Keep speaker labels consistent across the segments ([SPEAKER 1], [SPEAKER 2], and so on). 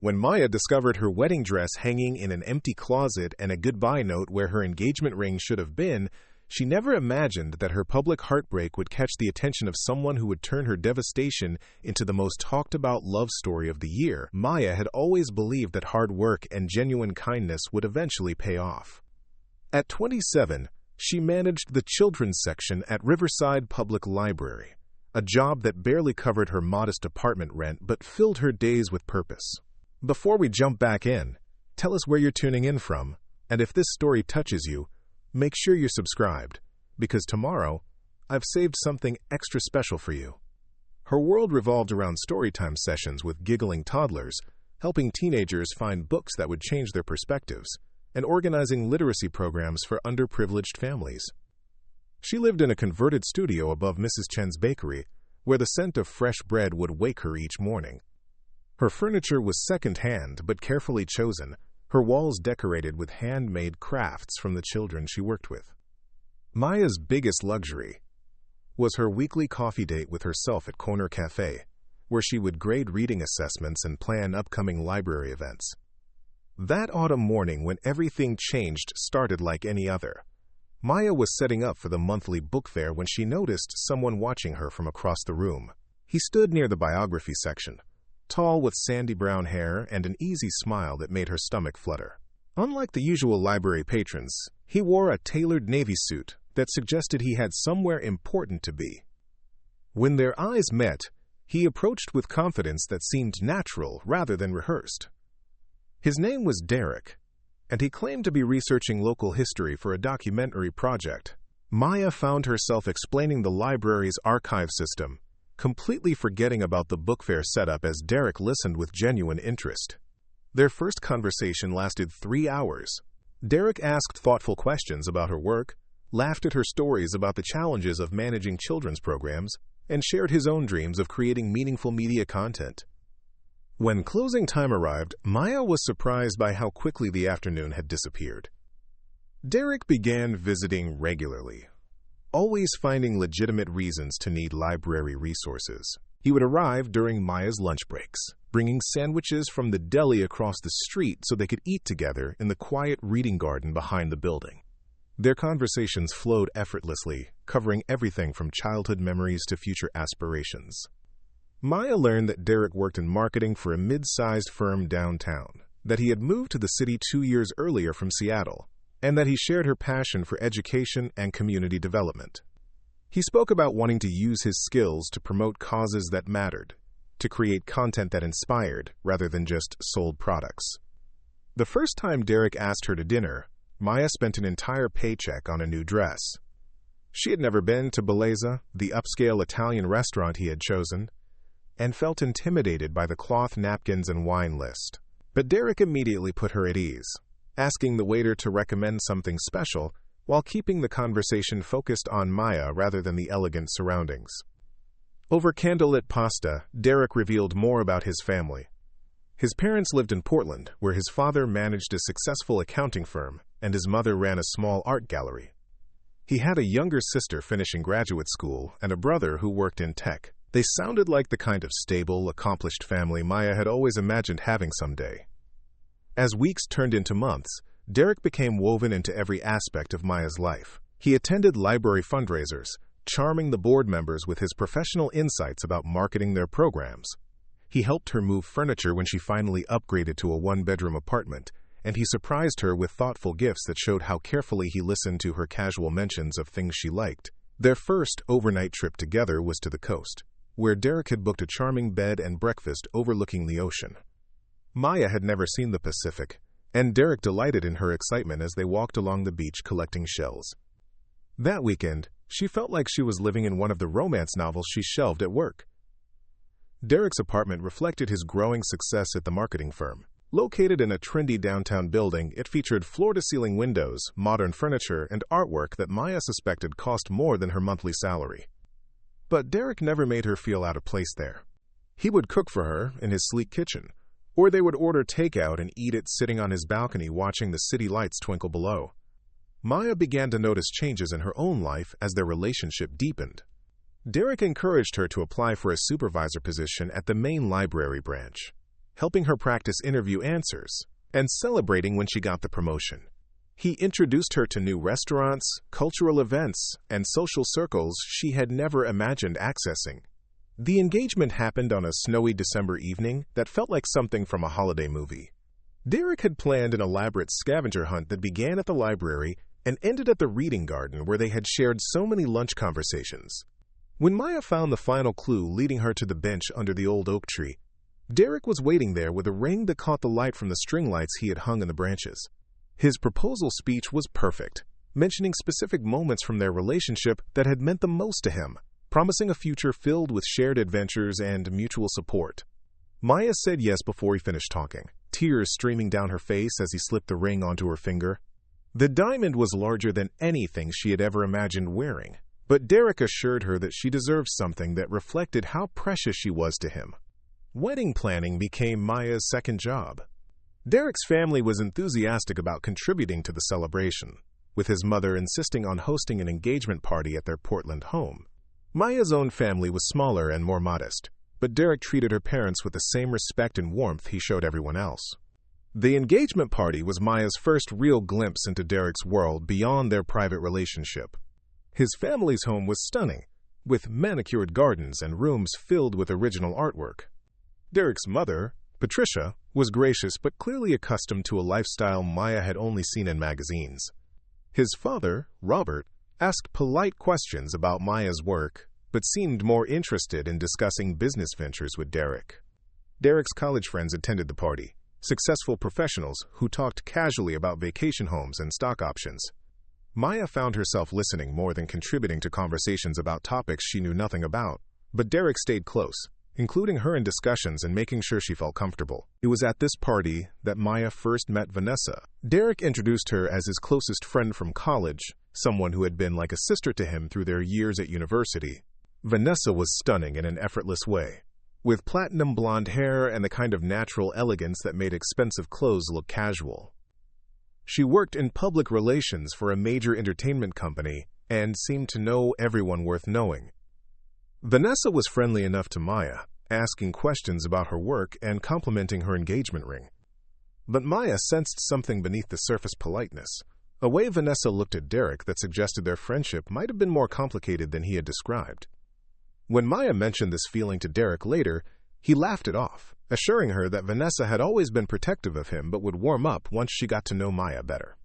[SPEAKER 1] When Maya discovered her wedding dress hanging in an empty closet and a goodbye note where her engagement ring should have been, she never imagined that her public heartbreak would catch the attention of someone who would turn her devastation into the most talked-about love story of the year. Maya had always believed that hard work and genuine kindness would eventually pay off. At 27, she managed the children's section at Riverside Public Library, a job that barely covered her modest apartment rent but filled her days with purpose. Before we jump back in, tell us where you're tuning in from, and if this story touches you, make sure you're subscribed, because tomorrow, I've saved something extra special for you. Her world revolved around storytime sessions with giggling toddlers, helping teenagers find books that would change their perspectives, and organizing literacy programs for underprivileged families. She lived in a converted studio above Mrs. Chen's bakery, where the scent of fresh bread would wake her each morning. Her furniture was secondhand but carefully chosen, her walls decorated with handmade crafts from the children she worked with. Maya's biggest luxury was her weekly coffee date with herself at Corner Café, where she would grade reading assessments and plan upcoming library events. That autumn morning when everything changed started like any other. Maya was setting up for the monthly book fair when she noticed someone watching her from across the room. He stood near the biography section, tall with sandy brown hair and an easy smile that made her stomach flutter. Unlike the usual library patrons, he wore a tailored navy suit that suggested he had somewhere important to be. When their eyes met, he approached with confidence that seemed natural rather than rehearsed. His name was Derek, and he claimed to be researching local history for a documentary project. Maya found herself explaining the library's archive system, completely forgetting about the book fair setup as Derek listened with genuine interest. Their first conversation lasted 3 hours. Derek asked thoughtful questions about her work, laughed at her stories about the challenges of managing children's programs, and shared his own dreams of creating meaningful media content. When closing time arrived, Maya was surprised by how quickly the afternoon had disappeared. Derek began visiting regularly, always finding legitimate reasons to need library resources. He would arrive during Maya's lunch breaks, bringing sandwiches from the deli across the street so they could eat together in the quiet reading garden behind the building. Their conversations flowed effortlessly, covering everything from childhood memories to future aspirations. Maya learned that Derek worked in marketing for a mid-sized firm downtown, that he had moved to the city 2 years earlier from Seattle, and that he shared her passion for education and community development. He spoke about wanting to use his skills to promote causes that mattered, to create content that inspired rather than just sold products. The first time Derek asked her to dinner, Maya spent an entire paycheck on a new dress. She had never been to Bellezza, the upscale Italian restaurant he had chosen, and felt intimidated by the cloth napkins and wine list. But Derek immediately put her at ease, asking the waiter to recommend something special while keeping the conversation focused on Maya rather than the elegant surroundings. Over candlelit pasta, Derek revealed more about his family. His parents lived in Portland, where his father managed a successful accounting firm and his mother ran a small art gallery. He had a younger sister finishing graduate school and a brother who worked in tech. They sounded like the kind of stable, accomplished family Maya had always imagined having someday. As weeks turned into months, Derek became woven into every aspect of Maya's life. He attended library fundraisers, charming the board members with his professional insights about marketing their programs. He helped her move furniture when she finally upgraded to a one-bedroom apartment, and he surprised her with thoughtful gifts that showed how carefully he listened to her casual mentions of things she liked. Their first overnight trip together was to the coast, where Derek had booked a charming bed and breakfast overlooking the ocean. Maya had never seen the Pacific, and Derek delighted in her excitement as they walked along the beach collecting shells. That weekend, she felt like she was living in one of the romance novels she shelved at work. Derek's apartment reflected his growing success at the marketing firm. Located in a trendy downtown building, it featured floor-to-ceiling windows, modern furniture, and artwork that Maya suspected cost more than her monthly salary. But Derek never made her feel out of place there. He would cook for her in his sleek kitchen, or they would order takeout and eat it sitting on his balcony watching the city lights twinkle below. Maya began to notice changes in her own life as their relationship deepened. Derek encouraged her to apply for a supervisor position at the main library branch. helping her practice interview answers, and celebrating when she got the promotion. He introduced her to new restaurants, cultural events, and social circles she had never imagined accessing. The engagement happened on a snowy December evening that felt like something from a holiday movie. Derek had planned an elaborate scavenger hunt that began at the library and ended at the reading garden where they had shared so many lunch conversations. When Maya found the final clue leading her to the bench under the old oak tree, Derek was waiting there with a ring that caught the light from the string lights he had hung in the branches. His proposal speech was perfect, mentioning specific moments from their relationship that had meant the most to him, promising a future filled with shared adventures and mutual support. Maya said yes before he finished talking, tears streaming down her face as he slipped the ring onto her finger. The diamond was larger than anything she had ever imagined wearing, but Derek assured her that she deserved something that reflected how precious she was to him. Wedding planning became Maya's second job. Derek's family was enthusiastic about contributing to the celebration, with his mother insisting on hosting an engagement party at their Portland home. Maya's own family was smaller and more modest, but Derek treated her parents with the same respect and warmth he showed everyone else. The engagement party was Maya's first real glimpse into Derek's world beyond their private relationship. His family's home was stunning, with manicured gardens and rooms filled with original artwork. Derek's mother, Patricia, was gracious but clearly accustomed to a lifestyle Maya had only seen in magazines. His father, Robert, asked polite questions about Maya's work, but seemed more interested in discussing business ventures with Derek. Derek's college friends attended the party, successful professionals who talked casually about vacation homes and stock options. Maya found herself listening more than contributing to conversations about topics she knew nothing about, but Derek stayed close, including her in discussions and making sure she felt comfortable. It was at this party that Maya first met Vanessa. Derek introduced her as his closest friend from college, someone who had been like a sister to him through their years at university. Vanessa was stunning in an effortless way, with platinum blonde hair and the kind of natural elegance that made expensive clothes look casual. She worked in public relations for a major entertainment company and seemed to know everyone worth knowing. Vanessa was friendly enough to Maya, asking questions about her work and complimenting her engagement ring. But Maya sensed something beneath the surface politeness, a way Vanessa looked at Derek that suggested their friendship might have been more complicated than he had described. When Maya mentioned this feeling to Derek later, he laughed it off, assuring her that Vanessa had always been protective of him but would warm up once she got to know Maya better.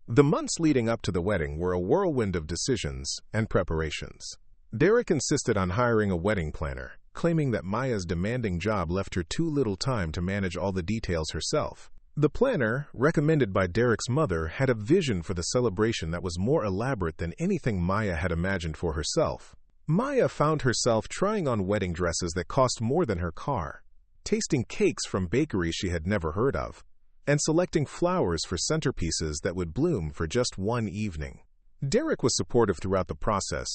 [SPEAKER 1] The months leading up to the wedding were a whirlwind of decisions and preparations. Derek insisted on hiring a wedding planner, claiming that Maya's demanding job left her too little time to manage all the details herself. The planner, recommended by Derek's mother, had a vision for the celebration that was more elaborate than anything Maya had imagined for herself. Maya found herself trying on wedding dresses that cost more than her car, tasting cakes from bakeries she had never heard of, and selecting flowers for centerpieces that would bloom for just one evening. Derek was supportive throughout the process,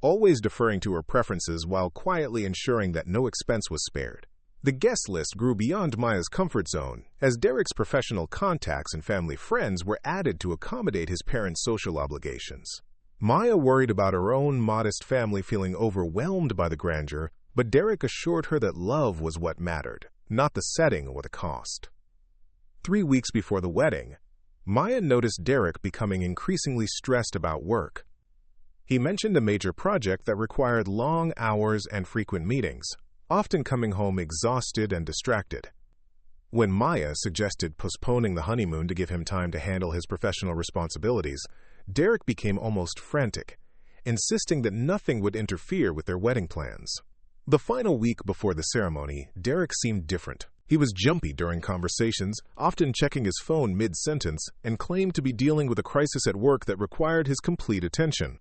[SPEAKER 1] always deferring to her preferences while quietly ensuring that no expense was spared. The guest list grew beyond Maya's comfort zone, as Derek's professional contacts and family friends were added to accommodate his parents' social obligations. Maya worried about her own modest family feeling overwhelmed by the grandeur, but Derek assured her that love was what mattered, not the setting or the cost. 3 weeks before the wedding, Maya noticed Derek becoming increasingly stressed about work. He mentioned a major project that required long hours and frequent meetings, often coming home exhausted and distracted. When Maya suggested postponing the honeymoon to give him time to handle his professional responsibilities, Derek became almost frantic, insisting that nothing would interfere with their wedding plans. The final week before the ceremony, Derek seemed different. He was jumpy during conversations, often checking his phone mid-sentence, and claimed to be dealing with a crisis at work that required his complete attention.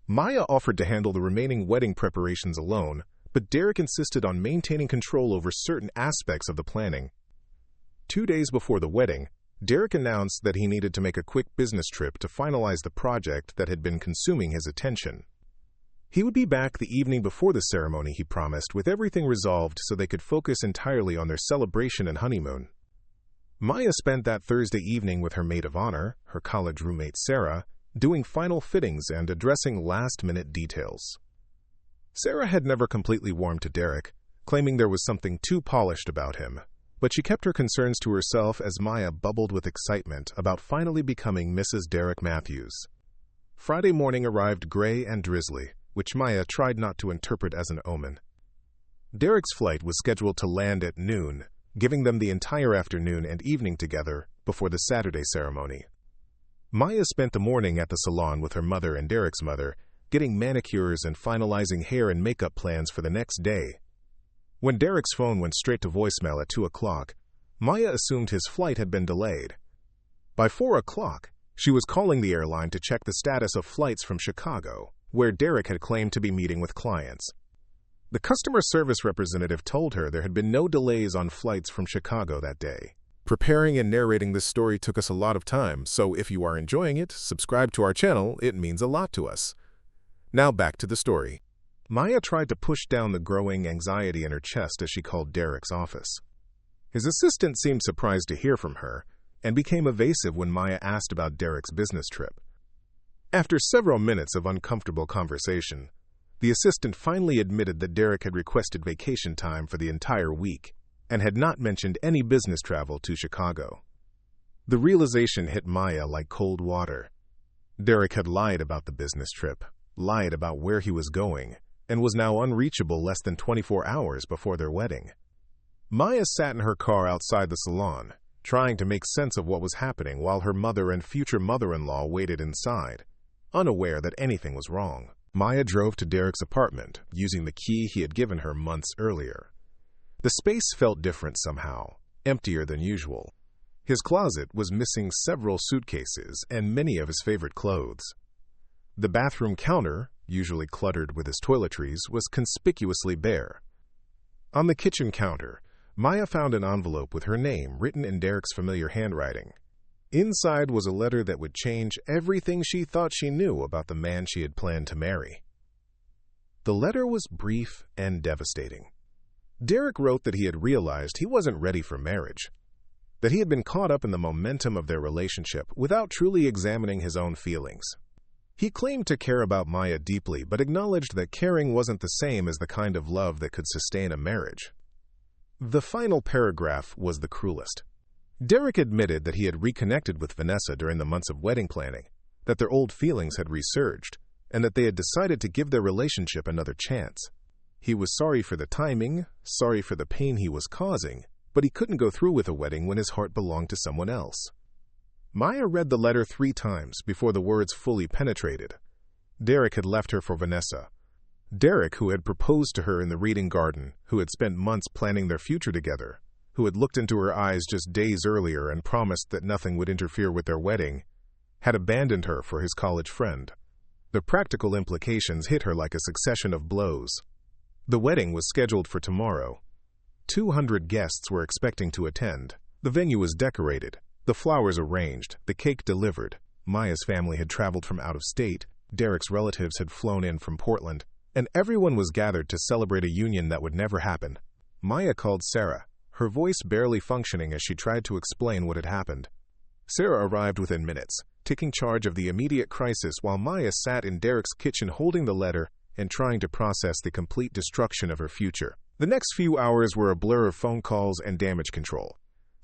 [SPEAKER 1] Maya offered to handle the remaining wedding preparations alone, but Derek insisted on maintaining control over certain aspects of the planning. 2 days before the wedding, Derek announced that he needed to make a quick business trip to finalize the project that had been consuming his attention. He would be back the evening before the ceremony, he promised, with everything resolved so they could focus entirely on their celebration and honeymoon. Maya spent that Thursday evening with her maid of honor, her college roommate Sarah, doing final fittings and addressing last-minute details. Sarah had never completely warmed to Derek, claiming there was something too polished about him, but she kept her concerns to herself as Maya bubbled with excitement about finally becoming Mrs. Derek Matthews. Friday morning arrived gray and drizzly, which Maya tried not to interpret as an omen. Derek's flight was scheduled to land at noon, giving them the entire afternoon and evening together before the Saturday ceremony. Maya spent the morning at the salon with her mother and Derek's mother, getting manicures and finalizing hair and makeup plans for the next day. When Derek's phone went straight to voicemail at 2 o'clock, Maya assumed his flight had been delayed. By 4 o'clock, she was calling the airline to check the status of flights from Chicago, where Derek had claimed to be meeting with clients. The customer service representative told her there had been no delays on flights from Chicago that day. Preparing and narrating this story took us a lot of time, so if you are enjoying it, subscribe to our channel, it means a lot to us. Now back to the story. Maya tried to push down the growing anxiety in her chest as she called Derek's office. His assistant seemed surprised to hear from her, and became evasive when Maya asked about Derek's business trip. After several minutes of uncomfortable conversation, the assistant finally admitted that Derek had requested vacation time for the entire week, and had not mentioned any business travel to Chicago. The realization hit Maya like cold water. Derek had lied about the business trip, lied about where he was going, and was now unreachable less than 24 hours before their wedding. Maya sat in her car outside the salon, trying to make sense of what was happening while her mother and future mother-in-law waited inside, unaware that anything was wrong. Maya drove to Derek's apartment, using the key he had given her months earlier. The space felt different somehow, emptier than usual. His closet was missing several suitcases and many of his favorite clothes. The bathroom counter, usually cluttered with his toiletries, was conspicuously bare. On the kitchen counter, Maya found an envelope with her name written in Derek's familiar handwriting. Inside was a letter that would change everything she thought she knew about the man she had planned to marry. The letter was brief and devastating. Derek wrote that he had realized he wasn't ready for marriage, that he had been caught up in the momentum of their relationship without truly examining his own feelings. He claimed to care about Maya deeply, but acknowledged that caring wasn't the same as the kind of love that could sustain a marriage. The final paragraph was the cruelest. Derek admitted that he had reconnected with Vanessa during the months of wedding planning, that their old feelings had resurged, and that they had decided to give their relationship another chance. He was sorry for the timing, sorry for the pain he was causing, but he couldn't go through with a wedding when his heart belonged to someone else. Maya read the letter 3 times before the words fully penetrated. Derek had left her for Vanessa. Derek, who had proposed to her in the reading garden, who had spent months planning their future together, who had looked into her eyes just days earlier and promised that nothing would interfere with their wedding, had abandoned her for his college friend. The practical implications hit her like a succession of blows. The wedding was scheduled for tomorrow. 200 guests were expecting to attend. The venue was decorated, the flowers arranged, the cake delivered. Maya's family had traveled from out of state, Derek's relatives had flown in from Portland, and everyone was gathered to celebrate a union that would never happen. Maya called Sarah, her voice barely functioning as she tried to explain what had happened. Sarah arrived within minutes, taking charge of the immediate crisis while Maya sat in Derek's kitchen holding the letter and trying to process the complete destruction of her future. The next few hours were a blur of phone calls and damage control.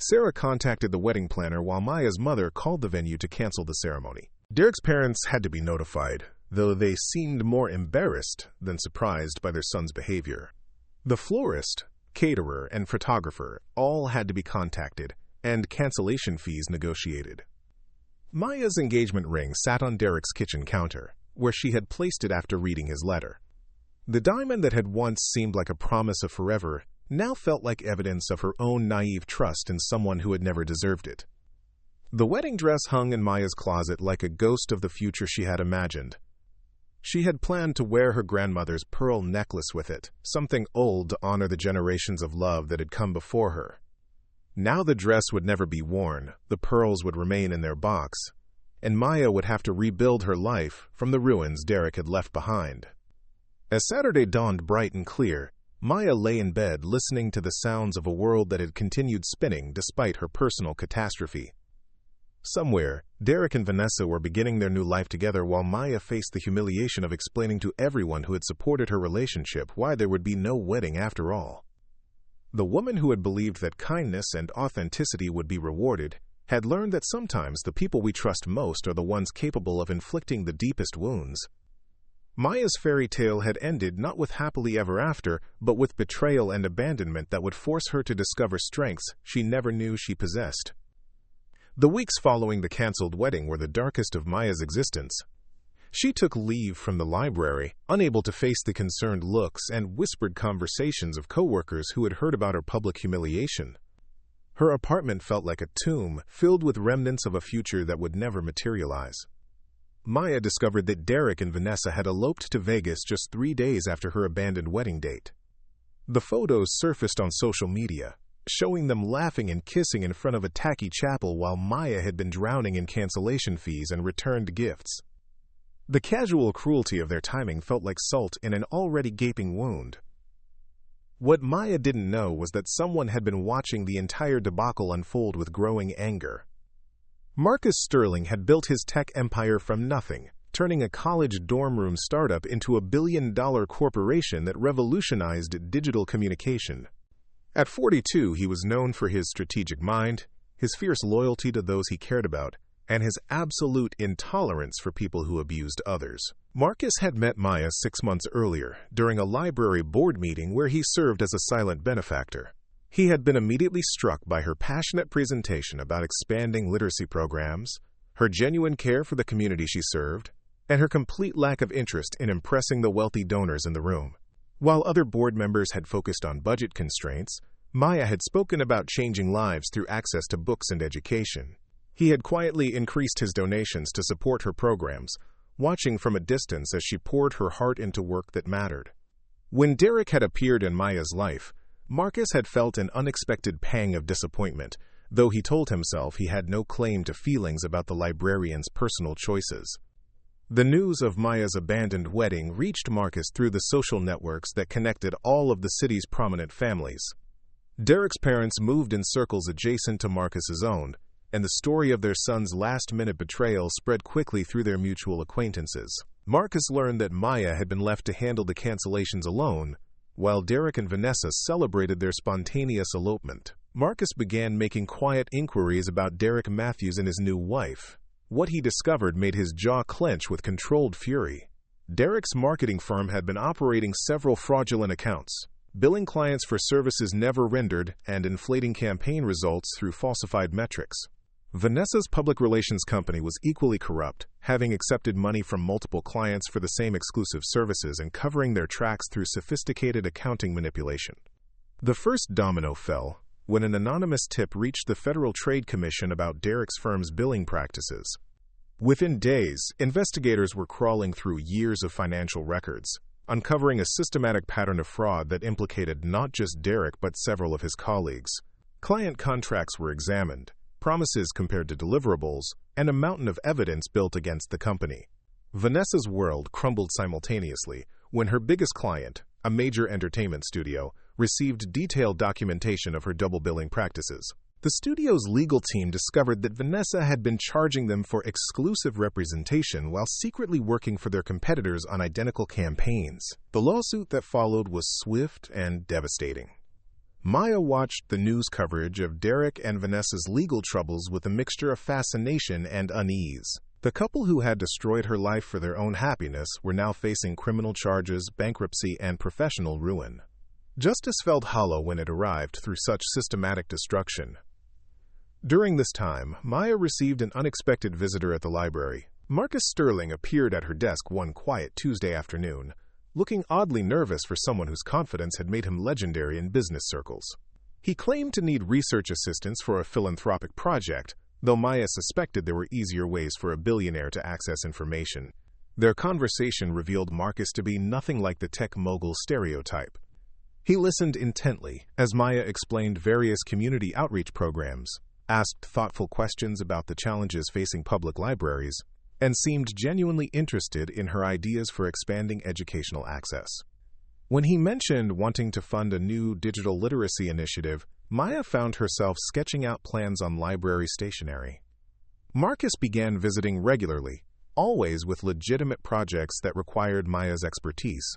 [SPEAKER 1] Sarah contacted the wedding planner while Maya's mother called the venue to cancel the ceremony. Derek's parents had to be notified, though they seemed more embarrassed than surprised by their son's behavior. The florist, caterer, and photographer all had to be contacted, and cancellation fees negotiated. Maya's engagement ring sat on Derek's kitchen counter, where she had placed it after reading his letter. The diamond that had once seemed like a promise of forever now felt like evidence of her own naive trust in someone who had never deserved it. The wedding dress hung in Maya's closet like a ghost of the future she had imagined. She had planned to wear her grandmother's pearl necklace with it, something old to honor the generations of love that had come before her. Now the dress would never be worn, the pearls would remain in their box, and Maya would have to rebuild her life from the ruins Derek had left behind. As Saturday dawned bright and clear, Maya lay in bed listening to the sounds of a world that had continued spinning despite her personal catastrophe. Somewhere, Derek and Vanessa were beginning their new life together while Maya faced the humiliation of explaining to everyone who had supported her relationship why there would be no wedding after all. The woman who had believed that kindness and authenticity would be rewarded had learned that sometimes the people we trust most are the ones capable of inflicting the deepest wounds. Maya's fairy tale had ended not with happily ever after, but with betrayal and abandonment that would force her to discover strengths she never knew she possessed. The weeks following the canceled wedding were the darkest of Maya's existence. She took leave from the library, unable to face the concerned looks and whispered conversations of coworkers who had heard about her public humiliation. Her apartment felt like a tomb, filled with remnants of a future that would never materialize. Maya discovered that Derek and Vanessa had eloped to Vegas just 3 days after her abandoned wedding date. The photos surfaced on social media, showing them laughing and kissing in front of a tacky chapel while Maya had been drowning in cancellation fees and returned gifts. The casual cruelty of their timing felt like salt in an already gaping wound. What Maya didn't know was that someone had been watching the entire debacle unfold with growing anger. Marcus Sterling had built his tech empire from nothing, turning a college dorm room startup into a billion-dollar corporation that revolutionized digital communication. At 42, he was known for his strategic mind, his fierce loyalty to those he cared about, and his absolute intolerance for people who abused others. Marcus had met Maya 6 months earlier, during a library board meeting where he served as a silent benefactor. He had been immediately struck by her passionate presentation about expanding literacy programs, her genuine care for the community she served, and her complete lack of interest in impressing the wealthy donors in the room. While other board members had focused on budget constraints, Maya had spoken about changing lives through access to books and education. He had quietly increased his donations to support her programs, watching from a distance as she poured her heart into work that mattered. When Derek had appeared in Maya's life, Marcus had felt an unexpected pang of disappointment, though he told himself he had no claim to feelings about the librarian's personal choices. The news of Maya's abandoned wedding reached Marcus through the social networks that connected all of the city's prominent families. Derek's parents moved in circles adjacent to Marcus's own, and the story of their son's last-minute betrayal spread quickly through their mutual acquaintances. Marcus learned that Maya had been left to handle the cancellations alone, while Derek and Vanessa celebrated their spontaneous elopement. Marcus began making quiet inquiries about Derek Matthews and his new wife. What he discovered made his jaw clench with controlled fury. Derek's marketing firm had been operating several fraudulent accounts, billing clients for services never rendered and inflating campaign results through falsified metrics. Vanessa's public relations company was equally corrupt, having accepted money from multiple clients for the same exclusive services and covering their tracks through sophisticated accounting manipulation. The first domino fell when an anonymous tip reached the Federal Trade Commission about Derek's firm's billing practices. Within days, investigators were crawling through years of financial records, uncovering a systematic pattern of fraud that implicated not just Derek but several of his colleagues. Client contracts were examined, promises compared to deliverables, and a mountain of evidence built against the company. Vanessa's world crumbled simultaneously when her biggest client, a major entertainment studio, received detailed documentation of her double billing practices. The studio's legal team discovered that Vanessa had been charging them for exclusive representation while secretly working for their competitors on identical campaigns. The lawsuit that followed was swift and devastating. Maya watched the news coverage of Derek and Vanessa's legal troubles with a mixture of fascination and unease. The couple who had destroyed her life for their own happiness were now facing criminal charges, bankruptcy, and professional ruin. Justice felt hollow when it arrived through such systematic destruction. During this time, Maya received an unexpected visitor at the library. Marcus Sterling appeared at her desk one quiet Tuesday afternoon, looking oddly nervous for someone whose confidence had made him legendary in business circles. He claimed to need research assistance for a philanthropic project, though Maya suspected there were easier ways for a billionaire to access information. Their conversation revealed Marcus to be nothing like the tech mogul stereotype. He listened intently as Maya explained various community outreach programs, asked thoughtful questions about the challenges facing public libraries, and seemed genuinely interested in her ideas for expanding educational access. When he mentioned wanting to fund a new digital literacy initiative, Maya found herself sketching out plans on library stationery. Marcus began visiting regularly, always with legitimate projects that required Maya's expertise.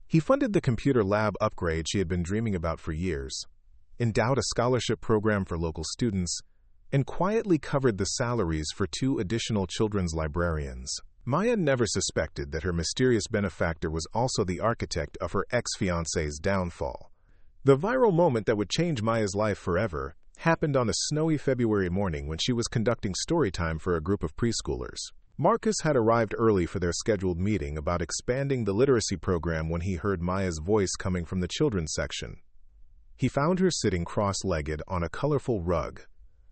[SPEAKER 1] He funded the computer lab upgrade she had been dreaming about for years, endowed a scholarship program for local students, and quietly covered the salaries for 2 additional children's librarians. Maya never suspected that her mysterious benefactor was also the architect of her ex-fiancé's downfall. The viral moment that would change Maya's life forever happened on a snowy February morning when she was conducting story time for a group of preschoolers. Marcus had arrived early for their scheduled meeting about expanding the literacy program when he heard Maya's voice coming from the children's section. He found her sitting cross-legged on a colorful rug,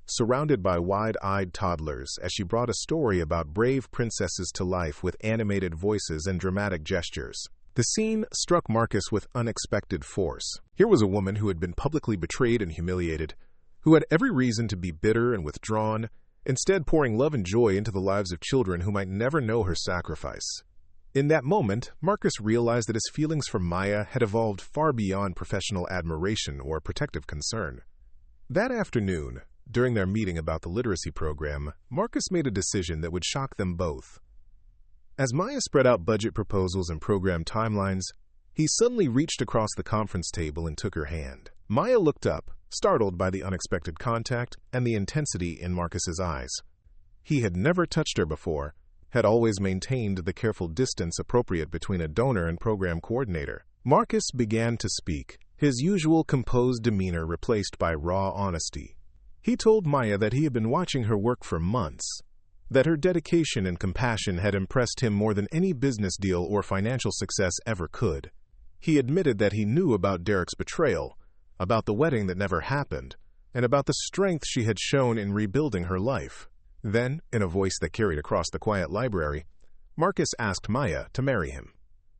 [SPEAKER 1] surrounded by wide-eyed toddlers as she brought a story about brave princesses to life with animated voices and dramatic gestures. The scene struck Marcus with unexpected force. Here was a woman who had been publicly betrayed and humiliated, who had every reason to be bitter and withdrawn, instead pouring love and joy into the lives of children who might never know her sacrifice. In that moment, Marcus realized that his feelings for Maya had evolved far beyond professional admiration or protective concern. That afternoon, during their meeting about the literacy program, Marcus made a decision that would shock them both. As Maya spread out budget proposals and program timelines, he suddenly reached across the conference table and took her hand. Maya looked up, startled by the unexpected contact and the intensity in Marcus's eyes. He had never touched her before, had always maintained the careful distance appropriate between a donor and program coordinator. Marcus began to speak, his usual composed demeanor replaced by raw honesty. He told Maya that he had been watching her work for months, that her dedication and compassion had impressed him more than any business deal or financial success ever could. He admitted that he knew about Derek's betrayal, about the wedding that never happened, and about the strength she had shown in rebuilding her life. Then, in a voice that carried across the quiet library, Marcus asked Maya to marry him.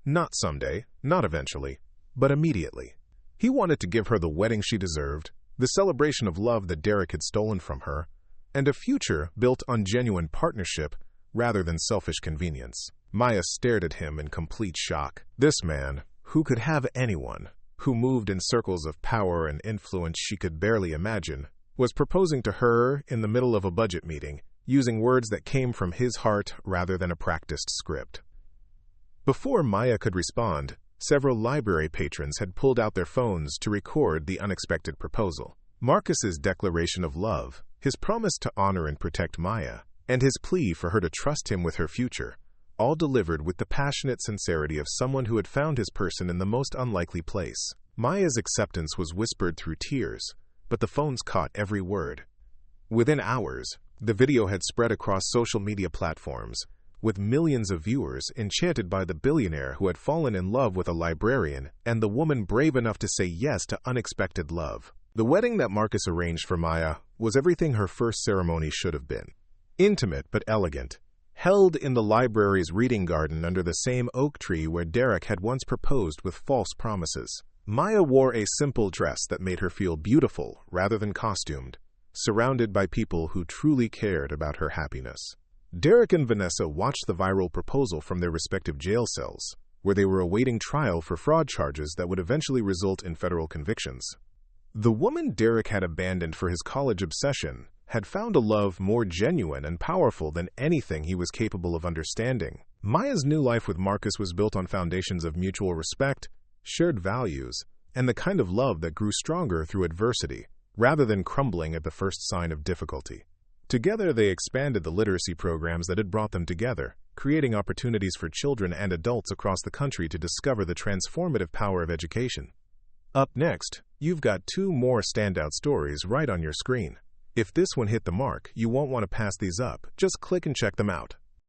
[SPEAKER 1] Not someday, not eventually, but immediately. He wanted to give her the wedding she deserved, the celebration of love that Derek had stolen from her, and a future built on genuine partnership rather than selfish convenience. Maya stared at him in complete shock. This man, who could have anyone, who moved in circles of power and influence she could barely imagine, was proposing to her in the middle of a budget meeting, using words that came from his heart rather than a practiced script. Before Maya could respond, several library patrons had pulled out their phones to record the unexpected proposal. Marcus's declaration of love, his promise to honor and protect Maya, and his plea for her to trust him with her future, all delivered with the passionate sincerity of someone who had found his person in the most unlikely place. Maya's acceptance was whispered through tears, but the phones caught every word. Within hours, the video had spread across social media platforms, with millions of viewers enchanted by the billionaire who had fallen in love with a librarian and the woman brave enough to say yes to unexpected love. The wedding that Marcus arranged for Maya was everything her first ceremony should have been. Intimate but elegant, held in the library's reading garden under the same oak tree where Derek had once proposed with false promises. Maya wore a simple dress that made her feel beautiful rather than costumed, surrounded by people who truly cared about her happiness. Derek and Vanessa watched the viral proposal from their respective jail cells, where they were awaiting trial for fraud charges that would eventually result in federal convictions. The woman Derek had abandoned for his college obsession had found a love more genuine and powerful than anything he was capable of understanding. Maya's new life with Marcus was built on foundations of mutual respect, shared values, and the kind of love that grew stronger through adversity, rather than crumbling at the first sign of difficulty. Together, they expanded the literacy programs that had brought them together, creating opportunities for children and adults across the country to discover the transformative power of education. Up next, you've got 2 more standout stories right on your screen. If this one hit the mark, you won't want to pass these up. Just click and check them out.